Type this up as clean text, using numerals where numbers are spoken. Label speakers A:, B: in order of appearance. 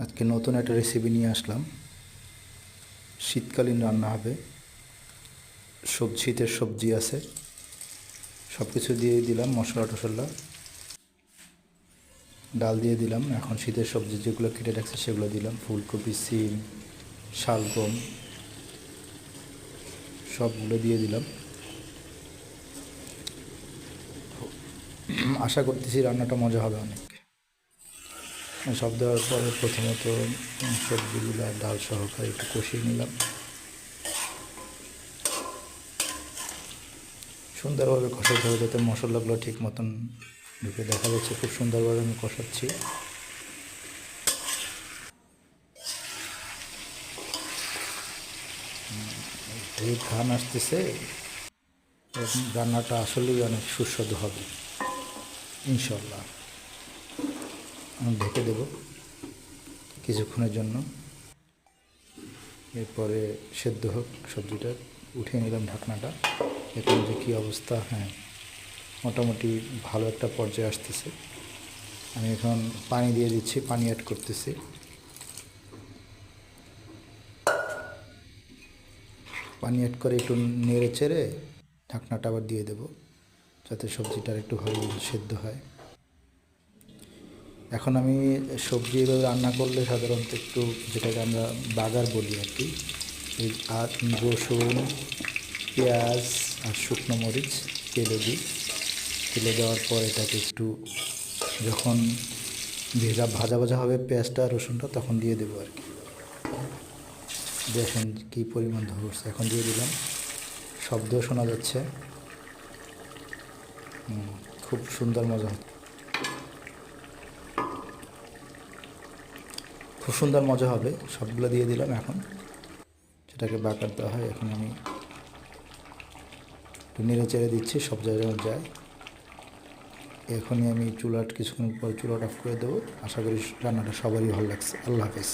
A: আজকে নতুন একটা রেসিপি নিয়ে আসলাম। শীতকালীন রান্না হবে। শীতের সবজি আছে, সব কিছু দিয়ে দিলাম, মশলা টশলা, ডাল দিয়ে দিলাম। এখন শীতের সবজি যেগুলো কেটে রাখছে সেগুলো দিলাম, ফুলকপি, সিম, শালগম, সবগুলো দিয়ে দিলাম। আশা করতেছি রান্নাটা মজা হবে অনেক। সব দেওয়ার পরে প্রথমত সবজিগুলো ডাল সহকারে একটু কষিয়ে নিলাম। সুন্দরভাবে কষাতে হবে যাতে মশলাগুলো ঠিক মতন ঢুকে। দেখা যাচ্ছে খুব সুন্দরভাবে আমি কষাচ্ছি। এই ঘ্রাণ আসতেছে, রান্নাটা আসলেই অনেক সুস্বাদু হবে ইনশাল্লাহ। আমি ঢেকে দেব কিছুক্ষণের জন্য, এরপরে সেদ্ধ হোক সবজিটা। উঠিয়ে নিলাম ঢাকনাটা। এখন যে কী অবস্থা, হ্যাঁ মোটামুটি ভালো একটা পর্যায়ে আসতেছে। আমি এখন পানি দিয়ে দিচ্ছি, পানি অ্যাড করতেছি। পানি অ্যাড করে একটু নেড়ে চেড়ে ঢাকনাটা আবার দিয়ে দেব, যাতে সবজিটা একটু ভালো সেদ্ধ হয়। এখন আমি সবজি এভাবে রান্না করলে সাধারণত একটু, যেটাকে আমরা বাগার বলি আর কি, এই রসুন, পেঁয়াজ আর শুকনো মরিচ তেলে দিই। তেলে দেওয়ার পর এটাকে একটু যখন ভাজা ভাজা হবে পেঁয়াজটা রসুনটা, তখন দিয়ে দেবো আর কি। দেখেন কী পরিমাণ ধরছে, এখন দিয়ে দিলাম। শব্দও শোনা যাচ্ছে। খুব সুন্দর মজা হচ্ছে, খুব সুন্দর মজা হবে। সবগুলো দিয়ে দিলাম। এখন সেটাকে বাগার দেওয়া হয়। এখন আমি একটু নেড়ে চেড়ে দিচ্ছি, সব জায়গায় যায়। এখনই আমি কিছুক্ষণ পর চুলাটা অফ করে দেবো। আশা করি রান্নাটা সবারই ভালো লাগছে। আল্লাহ হাফেজ।